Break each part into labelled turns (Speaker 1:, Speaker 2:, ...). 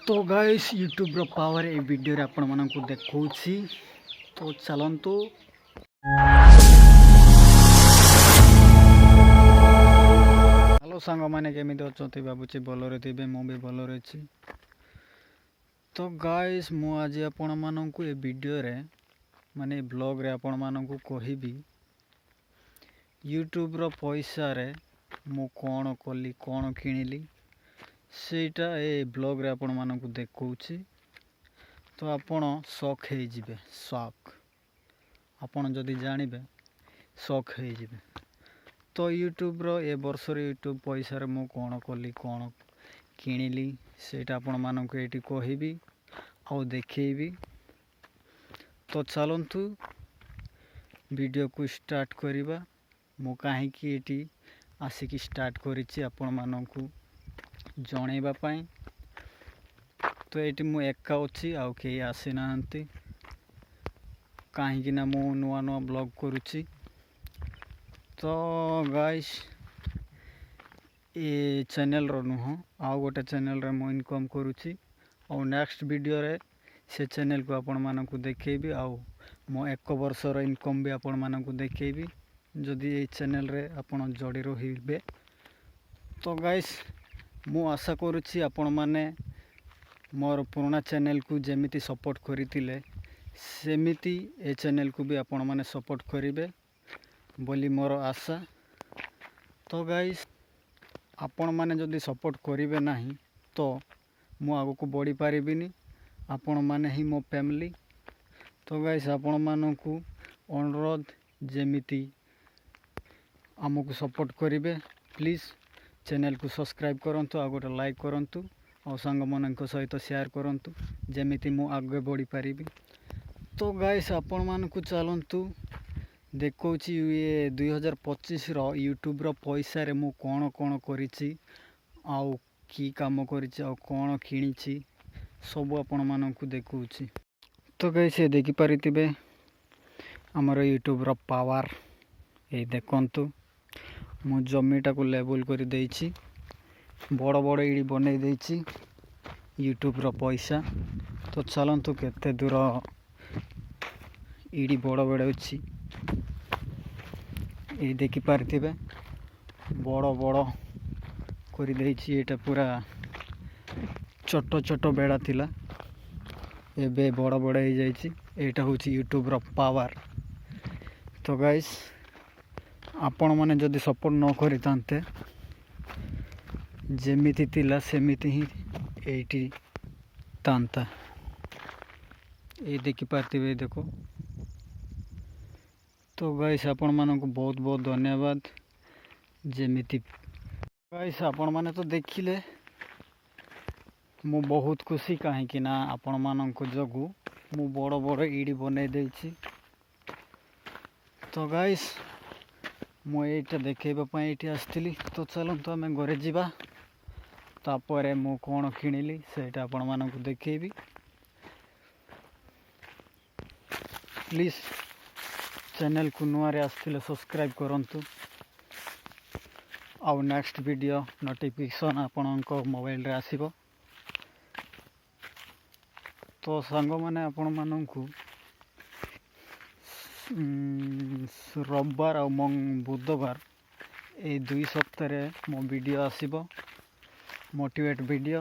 Speaker 1: तो guys YouTube power ए video आपण मानक देखौछि तो चलंतु। हेलो सांग माने केमिति अछंती बाबूची भलरे थिबे मु भी भलरे अछि। तो गाइस मु आज आपण मानक ए वीडियो रे माने ब्लॉग रे आपण मानक कहिबी यूट्यूब रो पैसा रे मु कोन कली कोन किनिली सेटा ए ब्लॉग रे आपण मानक देखौछि। तो आपण शॉक हे जिवे, शॉक आपण जदि जानिबे शॉक हे जिवे। तो यूट्यूब रो ए वर्ष रे यूट्यूब पैसा रे मु कोन कली कोन किनिली सेटा आपण मानक एटी कहिबी आ देखैबी। तो चलंतु वीडियो को स्टार्ट करिबा। मु काहे कि एटी आसिकी स्टार्ट करिछि आपण मानक जणैबा पई। तो ये मु एका अच्छी आउ कई आसी ना कहीं मु नुआ नुआ ब्लॉग करुच्ची। तो गाइस ये चैनल रो नुह आउ गोटे चैनल रे मु इनकम करुच्ची और नेक्स्ट वीडियो रे से चैनल को आपण मानक देखैबी आउ मो एक वर्ष रो इनकम भी आपण मानक देखैबी जदि ये चैनल रे आपण जोड़ी रहिबे। तो गाइस मु आशा करुच्ची आपण माने मोर पुराना चैनल को जेमिति सपोर्ट करितिले सेमिति ए चैनल को भी आपण माने सपोर्ट करिवे बोली मोर आशा। तो गाइस आपण माने जदि सपोर्ट करिवे नाही तो मु आगो को बढ़ी पारिबिनी, आपण माने ही मो फैमिली। तो गाइस आपण मानकु अनुरोध जेमिति आमको सपोर्ट करिवे प्लीज चैनल को सब्सक्राइब करंतु आ गोटे लाइक करंतु और सांग मानक सहित शेयर करंतु जेमिति मु आगे बढ़ी पारिबी। तो गाइस आपण मानकु चलंतु देखौछि ये 2025 रो यूट्यूब रो पैसा रे मु कोन कोन करिछि आउ की काम करिछि आउ कोन किनिछि सब आपण मानकु देखौछि। तो गाइस ये देखि पारितिबे हमर यूट्यूब रो पावर ए देखंतु मु जमीटा को लेवल करि देछि बड़ बड़ इडी बनै देछि यूट्यूब रो पैसा। तो चलंतु केते दूर इडी बड़ बड़ अछि ए देखि पारथिबे बड़ बड़ करि देछि। एटा पूरा छोटो छोटो बेड़ा थिला एबे बड़ बड़ हे जाइछि। एटा होछि यूट्यूब रो पावर। तो गाइस आपण माने जदि सपोर्ट न करि तांते जेमिति थिला सेमिति ही एटी तांता ये देखि पारथिबे देखो। तो गाइस आपण मानक बहुत बहुत धन्यवाद जेमिति गाइस आपण माने तो देखिले मु बहुत खुशी काहे कि ना आपण मानक जगु मु बड़ बड़ इडी बनै देछि। तो गाइस मु एटा देखैबा पई एटी आस्थिली। तो चलंतु आमे घरे जिबा तापरे मु कोन किनिली सेटा आपण मानक देखैबी। प्लीज चैनल को नुआ रे आस्थिले सब्सक्राइब करंतु आउ नेक्स्ट वीडियो नोटिफिकेशन आपणक मोबाइल रे आसीबो। तो सांग माने आपण मानकु रविवार और बुधवार ए 2 सप्ताह रे मो वीडियो आसीबो मोटिवेट वीडियो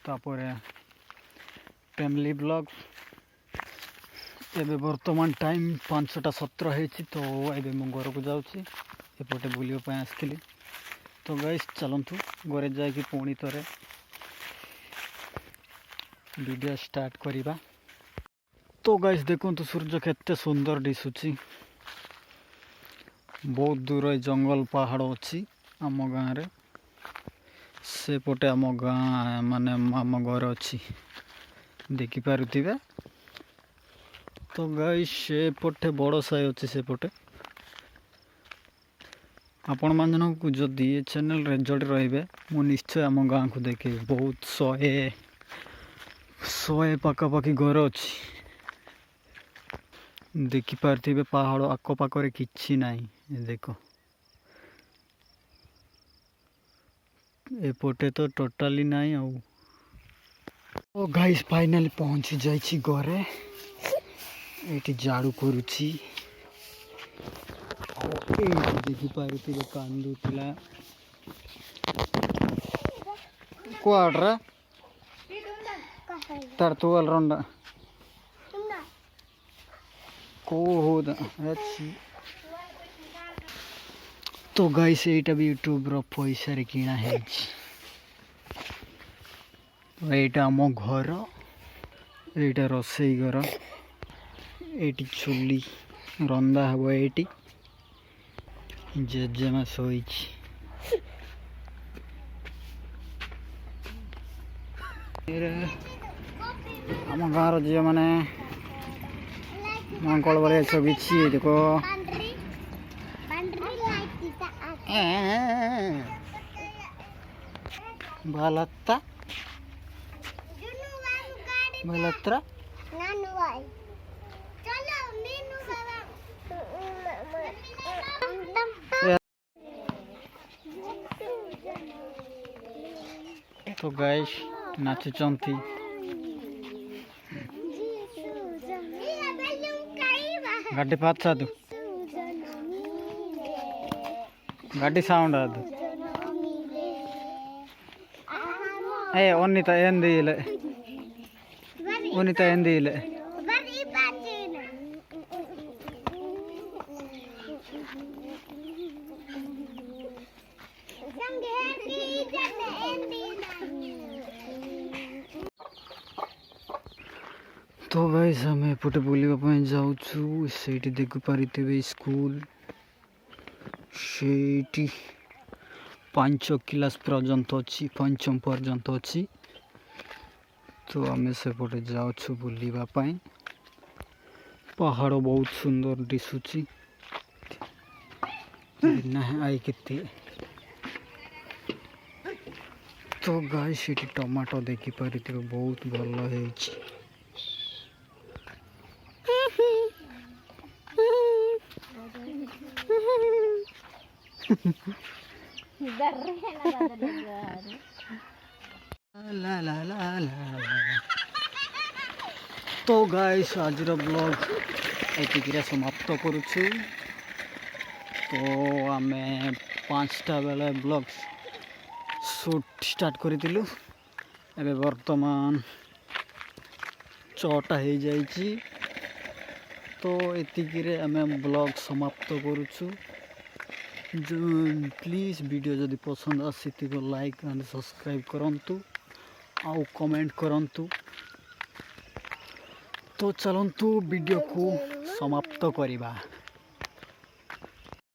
Speaker 1: तापरे फैमिली ब्लॉग। एबे वर्तमान टाइम 5:17 हेछि। तो एबे मु घर को जाउछि एपटे बुलियो पय आस्थिली। तो गाइस चलंतु घरे जाय कि पुणी तरे वीडियो स्टार्ट करिबा। तो गाइस देखंतु सूर्य केते सुंदर दिसुछि बहुत दूर जंगल पहाड़ अछि आम गाँ रे से पटे आम गाँ माने आम घर अच्छी देखि पारुथिबे। तो गाइस से पटे बड़ साई अच्छी से पटे आपण मानक जदि ये चैनल रे जोड़ी रहिबे मु निश्चय आम गाँ को देखे बहुत 100 पाखापाखि घर अच्छी देखि पारुथिबे। पहाड़ आको पाखरे किछि नाही देखो एपटे तो टोटाली नाही आउ। ଓ ଗାଇସ୍ ଫାଇନାଲି ପହଞ୍ଚି ଯାଇଛି ଘରେ। ଏଇଠି ଝାଡ଼ୁ କରୁଛି। ଏଇଠି ଦେଖିପାରୁଥିବେ କାନ୍ଦୁଥିଲା। କୁଆଡ଼େ ତାର ତୁଆଲ ରଣ୍ଡା କୋଉଦା ଅଛି। ତ ଗାଇସ୍ ଏଇଟା ବି ୟୁଟ୍ୟୁବର ପଇସାରେ କିଣା ହେଇଛି। ଏଇଟା ଆମ ଘର, ଏଇଟା ରୋଷେଇ ଘର, ଏଇଠି ଚୁଲି ରନ୍ଧା ହେବ। ଏଇଠି ଜେଜେମା ଶୋଇଛି। ଆମ ଗାଁର ଝିଅମାନେ ମଙ୍ଗଳ ଭଳିଆ ଛବିଛି। ଦେଖ ବାଲତା ବାଲତ୍ରା तो गाइस नाचुचंती। गाड़ी पाचा तू गाड़ी साउंड आदु ए ओनिता एंदीले ओनिता एंदीले तो गाइस आम एपटे बुलवाई जाऊँ। से देखिपारे स्कूल से 5 क्लास पर्यंत अच्छी 5म पर्यंत अच्छी। तो आम सेपटे जाऊँ बुलवाई। पहाड़ बहुत सुंदर दिशुची आई के। तो गाइस ये टमाटो देखिपारे बहुत भल है। ला ला ला ला। तो गाइस आज ब्लॉग ये समाप्त करुछु। तो आम 5टा बेले ब्लॉग शूट स्टार्ट करूँ। एबे वर्तमान 6टा हो जाइए। तो एतिकिरे आम ब्लॉग समाप्त करुछु। प्लीज वीडियो जदि पसंद आसी लाइक एंड सब्सक्राइब करंतु आउ कमेंट करंतु। तो चलंतु वीडियो को समाप्त करिबा।